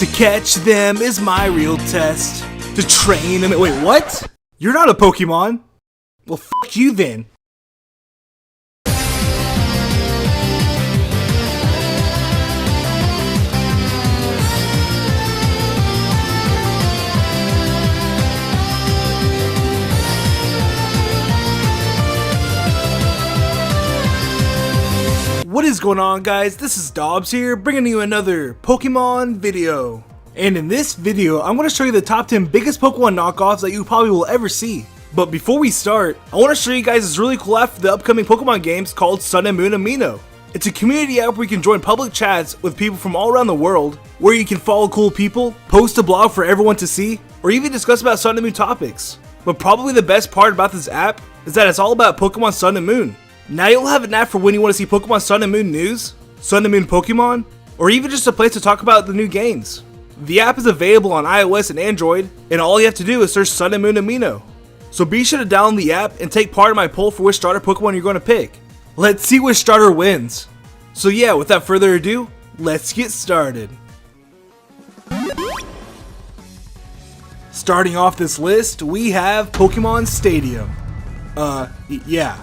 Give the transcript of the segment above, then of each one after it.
To catch them is my real test. To train them. Wait, what? You're not a Pokemon. Well, fuck you then. What is going on, guys? This is Dobbs here, bringing you another Pokemon video. And in this video, I'm going to show you the top 10 biggest Pokemon knockoffs that you probably will ever see. But before we start, I want to show you guys this really cool app for the upcoming Pokemon games called Sun and Moon Amino. It's a community app where you can join public chats with people from all around the world, where you can follow cool people, post a blog for everyone to see, or even discuss about Sun and Moon topics. But probably the best part about this app is that it's all about Pokemon Sun and Moon. Now you'll have an app for when you want to see Pokemon Sun and Moon news, Sun and Moon Pokemon, or even just a place to talk about the new games. The app is available on iOS and Android, and all you have to do is search Sun and Moon Amino. So be sure to download the app and take part in my poll for which starter Pokemon you're going to pick. Let's see which starter wins. So yeah, without further ado, let's get started. Starting off this list, we have Pokemon Stadium. Yeah.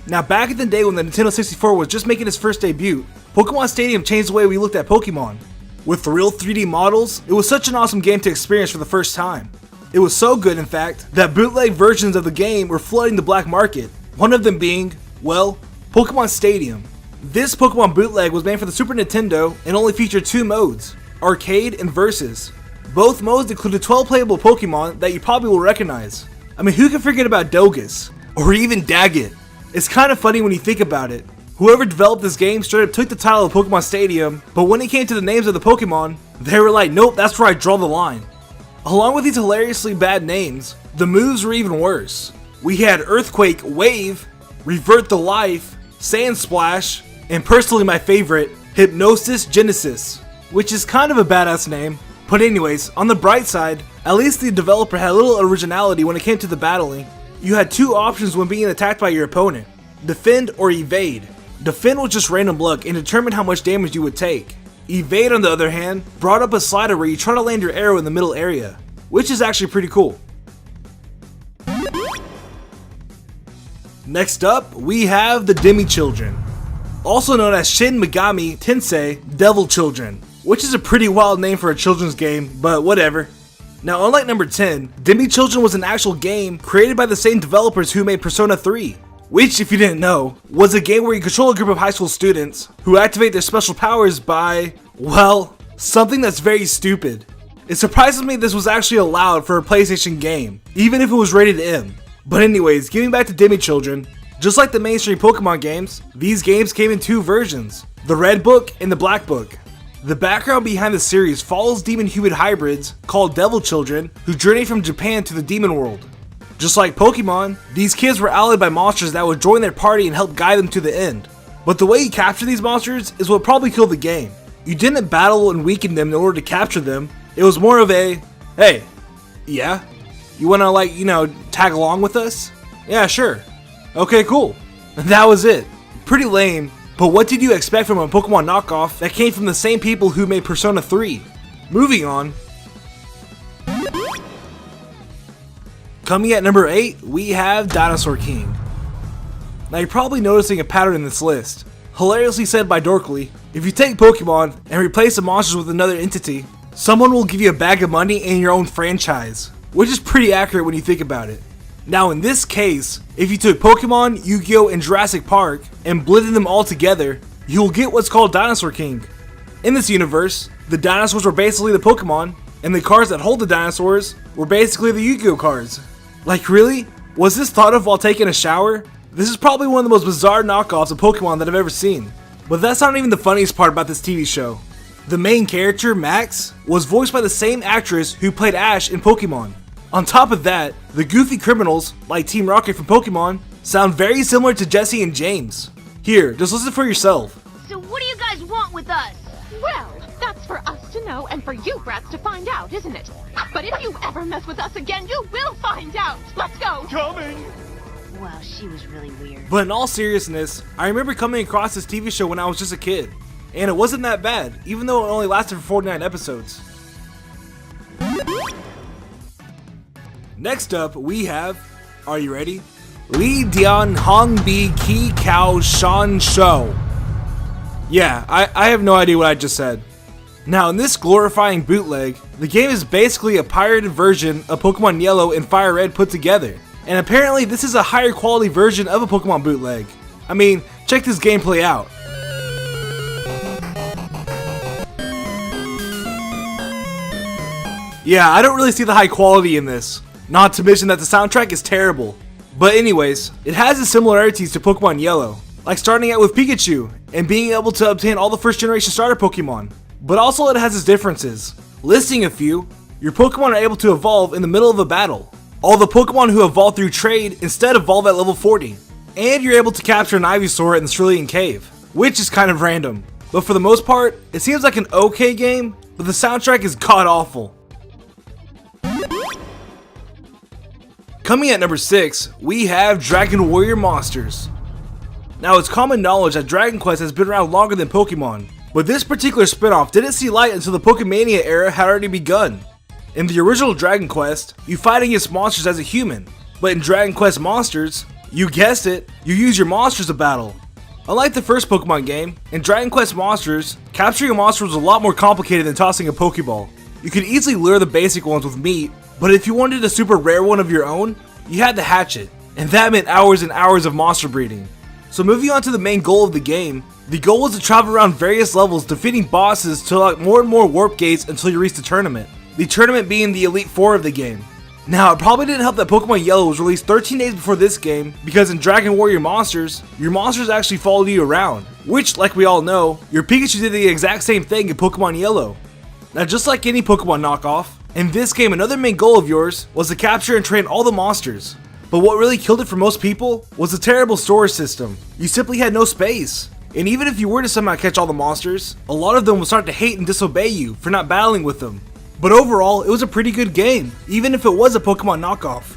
Now back in the day when the Nintendo 64 was just making its first debut, Pokemon Stadium changed the way we looked at Pokemon. With real 3D models, it was such an awesome game to experience for the first time. It was so good, in fact, that bootleg versions of the game were flooding the black market, one of them being, well, Pokemon Stadium. This Pokemon bootleg was made for the Super Nintendo and only featured two modes, Arcade and Versus. Both modes included 12 playable Pokemon that you probably will recognize. I mean, who can forget about Dogus? Or even Daggett? It's kind of funny when you think about it. Whoever developed this game straight up took the title of Pokemon Stadium, but when it came to the names of the Pokemon, they were like, nope, that's where I draw the line. Along with these hilariously bad names, the moves were even worse. We had Earthquake Wave, Revert the Life, Sand Splash, and personally my favorite, Hypnosis Genesis, which is kind of a badass name. But anyways, on the bright side, at least the developer had a little originality when it came to the battling. You had two options when being attacked by your opponent, Defend or Evade. Defend was just random luck and determined how much damage you would take. Evade, on the other hand, brought up a slider where you try to land your arrow in the middle area, which is actually pretty cool. Next up, we have the Demi Children, also known as Shin Megami Tensei Devil Children, which is a pretty wild name for a children's game, but whatever. Now, unlike number 10, Demi Children was an actual game created by the same developers who made Persona 3, which, if you didn't know, was a game where you control a group of high school students who activate their special powers by, well, something that's very stupid. It surprises me this was actually allowed for a PlayStation game, even if it was rated M. But anyways, getting back to Demi Children, just like the mainstream Pokemon games, these games came in two versions, the Red Book and the Black Book. The background behind the series follows demon-human hybrids called Devil Children who journey from Japan to the demon world. Just like Pokemon, these kids were allied by monsters that would join their party and help guide them to the end. But the way you capture these monsters is what probably killed the game. You didn't battle and weaken them in order to capture them. It was more of a, hey, yeah? You wanna tag along with us? Yeah, sure. Okay, cool. And that was it. Pretty lame. But what did you expect from a Pokemon knockoff that came from the same people who made Persona 3? Moving on. Coming at number 8, we have Dinosaur King. Now you're probably noticing a pattern in this list. Hilariously said by Dorkly, if you take Pokemon and replace the monsters with another entity, someone will give you a bag of money and your own franchise, which is pretty accurate when you think about it. Now in this case, if you took Pokemon, Yu-Gi-Oh! And Jurassic Park and blended them all together, you'll get what's called Dinosaur King. In this universe, the dinosaurs were basically the Pokemon, and the cards that hold the dinosaurs were basically the Yu-Gi-Oh! Cards. Like really? Was this thought of while taking a shower? This is probably one of the most bizarre knockoffs of Pokemon that I've ever seen. But that's not even the funniest part about this TV show. The main character, Max, was voiced by the same actress who played Ash in Pokemon. On top of that, the goofy criminals, like Team Rocket from Pokemon, sound very similar to Jesse and James. Here, just listen for yourself. So what do you guys want with us? Well, that's for us to know and for you brats to find out, isn't it? But if you ever mess with us again, you will find out. Let's go. Coming! Wow, she was really weird. But in all seriousness, I remember coming across this TV show when I was just a kid, and it wasn't that bad, even though it only lasted for 49 episodes. Next up, we have, are you ready? Li Dian Hong Bi Ki Kao Shan Shou. Yeah, I have no idea what I just said. Now, in this glorifying bootleg, the game is basically a pirated version of Pokemon Yellow and Fire Red put together. And apparently this is a higher quality version of a Pokemon bootleg. I mean, check this gameplay out. Yeah, I don't really see the high quality in this. Not to mention that the soundtrack is terrible. But anyways, it has its similarities to Pokemon Yellow, like starting out with Pikachu and being able to obtain all the first generation starter Pokemon. But also it has its differences. Listing a few, your Pokemon are able to evolve in the middle of a battle. All the Pokemon who evolve through trade instead evolve at level 40. And you're able to capture an Ivysaur in the Cerulean Cave, which is kind of random. But for the most part, it seems like an okay game, but the soundtrack is god awful. Coming at number 6, we have Dragon Warrior Monsters. Now, it's common knowledge that Dragon Quest has been around longer than Pokemon, but this particular spinoff didn't see light until the Pokemania era had already begun. In the original Dragon Quest, you fight against monsters as a human, but in Dragon Quest Monsters, you guessed it, you use your monsters to battle. Unlike the first Pokemon game, in Dragon Quest Monsters, capturing a monster was a lot more complicated than tossing a Pokeball. You could easily lure the basic ones with meat, but if you wanted a super rare one of your own, you had to hatch it, and that meant hours and hours of monster breeding. So moving on to the main goal of the game, the goal was to travel around various levels defeating bosses to unlock more and more warp gates until you reach the tournament being the Elite Four of the game. Now, it probably didn't help that Pokemon Yellow was released 13 days before this game, because in Dragon Warrior Monsters, your monsters actually followed you around, which, like we all know, your Pikachu did the exact same thing in Pokemon Yellow. Now, just like any Pokemon knockoff, in this game another main goal of yours was to capture and train all the monsters. But what really killed it for most people was the terrible storage system. You simply had no space. And even if you were to somehow catch all the monsters, a lot of them would start to hate and disobey you for not battling with them. But overall, it was a pretty good game, even if it was a Pokemon knockoff.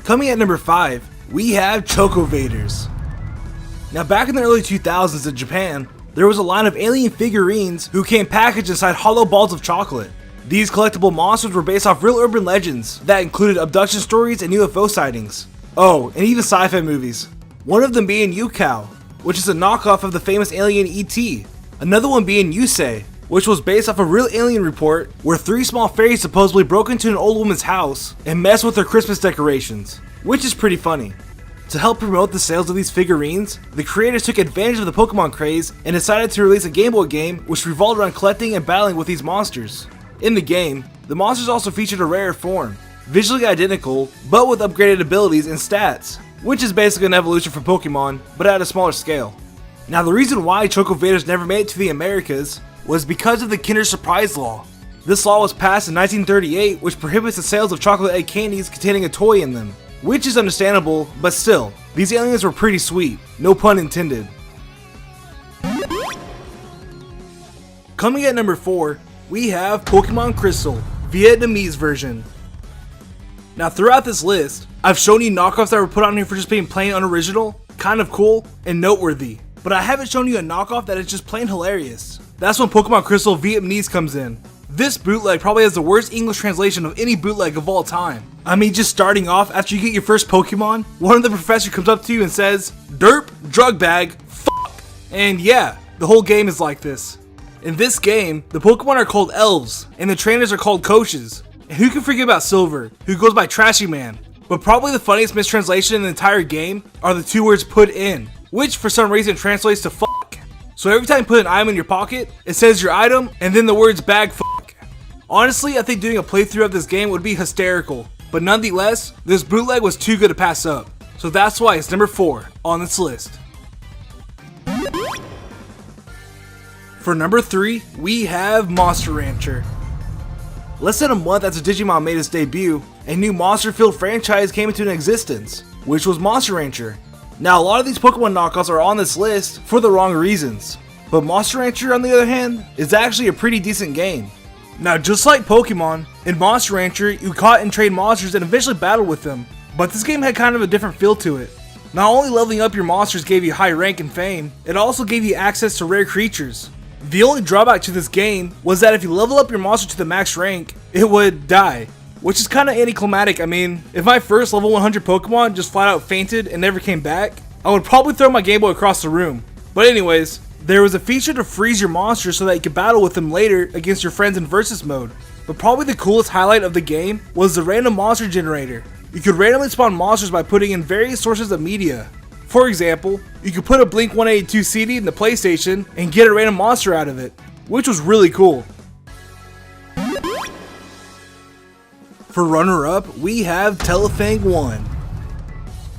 Coming at number 5, we have Chocovaders. Now, back in the early 2000s in Japan, there was a line of alien figurines who came packaged inside hollow balls of chocolate. These collectible monsters were based off real urban legends that included abduction stories and UFO sightings. Oh, and even sci-fi movies. One of them being Yukao, which is a knockoff of the famous alien E.T. Another one being Yusei, which was based off a real alien report where 3 small fairies supposedly broke into an old woman's house and messed with her Christmas decorations, which is pretty funny. To help promote the sales of these figurines, the creators took advantage of the Pokemon craze and decided to release a Game Boy game which revolved around collecting and battling with these monsters. In the game, the monsters also featured a rare form, visually identical, but with upgraded abilities and stats, which is basically an evolution from Pokemon, but at a smaller scale. Now, the reason why Chocovaders never made it to the Americas was because of the Kinder Surprise Law. This law was passed in 1938, which prohibits the sales of chocolate egg candies containing a toy in them, which is understandable, but still, these aliens were pretty sweet, no pun intended. Coming at number 4, we have Pokemon Crystal, Vietnamese version. Now, throughout this list, I've shown you knockoffs that were put on here for just being plain unoriginal, kind of cool, and noteworthy. But I haven't shown you a knockoff that is just plain hilarious. That's when Pokemon Crystal Vietnamese comes in. This bootleg probably has the worst English translation of any bootleg of all time. I mean, just starting off, after you get your first Pokemon, one of the professors comes up to you and says, "Derp, drug bag, fuck." And yeah, the whole game is like this. In this game, the Pokemon are called elves, and the trainers are called coaches. And who can forget about Silver, who goes by Trashy Man? But probably the funniest mistranslation in the entire game are the 2 words "put in," which for some reason translates to fuck. So every time you put an item in your pocket, it says your item, and then the words "bag fuck." Honestly, I think doing a playthrough of this game would be hysterical, but nonetheless, this bootleg was too good to pass up. So that's why it's number 4 on this list. For number 3, we have Monster Rancher. Less than a month after Digimon made its debut, a new monster-filled franchise came into existence, which was Monster Rancher. Now, a lot of these Pokemon knockoffs are on this list for the wrong reasons, but Monster Rancher, on the other hand, is actually a pretty decent game. Now, just like Pokemon, in Monster Rancher, you caught and trained monsters and eventually battled with them, but this game had kind of a different feel to it. Not only leveling up your monsters gave you high rank and fame, it also gave you access to rare creatures. The only drawback to this game was that if you level up your monster to the max rank, it would die. Which is kinda anticlimactic. I mean, if my first level 100 Pokemon just flat out fainted and never came back, I would probably throw my Game Boy across the room. But anyways, there was a feature to freeze your monster so that you could battle with them later against your friends in versus mode. But probably the coolest highlight of the game was the random monster generator. You could randomly spawn monsters by putting in various sources of media. For example, you could put a Blink 182 CD in the PlayStation and get a random monster out of it, which was really cool. For runner-up, we have Telefang 1.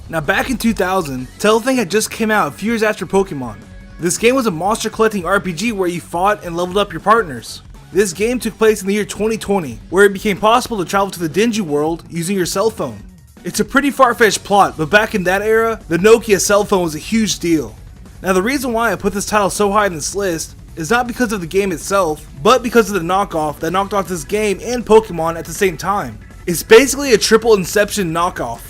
Now back in 2000, Telefang had just came out a few years after Pokemon. This game was a monster collecting RPG where you fought and leveled up your partners. This game took place in the year 2020, where it became possible to travel to the Dingy World using your cell phone. It's a pretty far-fetched plot, but back in that era, the Nokia cell phone was a huge deal. Now the reason why I put this title so high in this list is not because of the game itself, but because of the knockoff that knocked off this game and Pokemon at the same time. It's basically a triple Inception knockoff.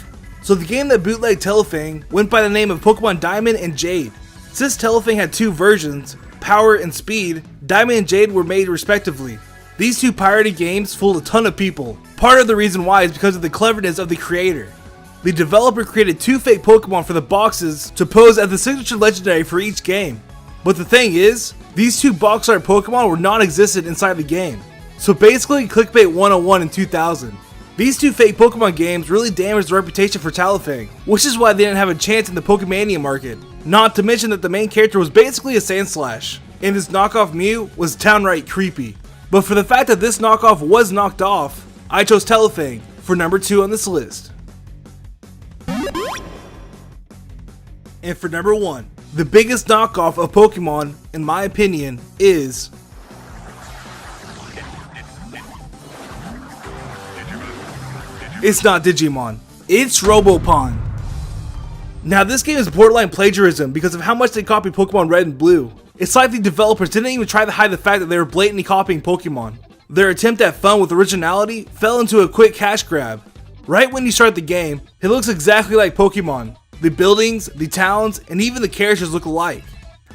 So the game that bootlegged Telefang went by the name of Pokemon Diamond and Jade. Since Telefang had two versions, Power and Speed, Diamond and Jade were made respectively. These two pirated games fooled a ton of people. Part of the reason why is because of the cleverness of the creator. The developer created two fake Pokemon for the boxes to pose as the signature legendary for each game. But the thing is, these two box art Pokemon were non-existent inside the game. So basically clickbait 101 in 2000. These two fake Pokemon games really damaged the reputation for Telefang, which is why they didn't have a chance in the Pokemania market. Not to mention that the main character was basically a Sandslash, and this knockoff Mew was downright creepy. But for the fact that this knockoff was knocked off, I chose Telefang for number 2 on this list. And for number 1, the biggest knockoff of Pokemon, in my opinion, is it's not Digimon, it's Robopon. Now this game is borderline plagiarism because of how much they copied Pokemon Red and Blue. It's like the developers didn't even try to hide the fact that they were blatantly copying Pokemon. Their attempt at fun with originality fell into a quick cash grab. Right when you start the game, it looks exactly like Pokemon. The buildings, the towns, and even the characters look alike.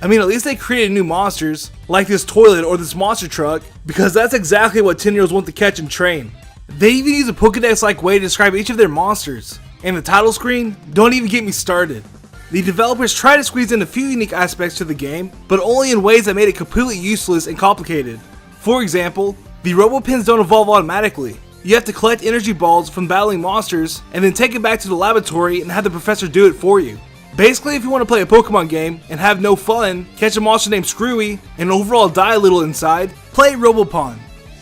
I mean, at least they created new monsters, like this toilet or this monster truck, because that's exactly what 10-year-olds want to catch and train. They even use a Pokedex-like way to describe each of their monsters. And the title screen? Don't even get me started. The developers tried to squeeze in a few unique aspects to the game, but only in ways that made it completely useless and complicated. For example, the Robopins don't evolve automatically. You have to collect energy balls from battling monsters, and then take it back to the laboratory and have the professor do it for you. Basically, if you want to play a Pokemon game and have no fun, catch a monster named Screwy, and overall die a little inside, play Robopon.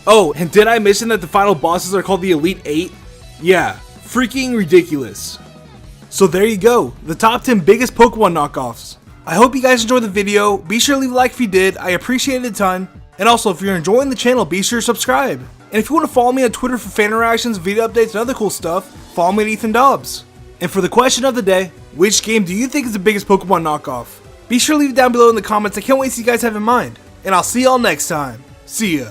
Oh, and did I mention that the final bosses are called the Elite 8? Yeah, freaking ridiculous. So there you go, the top 10 biggest Pokemon knockoffs. I hope you guys enjoyed the video. Be sure to leave a like if you did, I appreciate it a ton. And also, if you're enjoying the channel, be sure to subscribe. And if you want to follow me on Twitter for fan interactions, video updates, and other cool stuff, follow me at Ethan Dobbs. And for the question of the day, which game do you think is the biggest Pokemon knockoff? Be sure to leave it down below in the comments. I can't wait to see you guys have in mind. And I'll see y'all next time. See ya.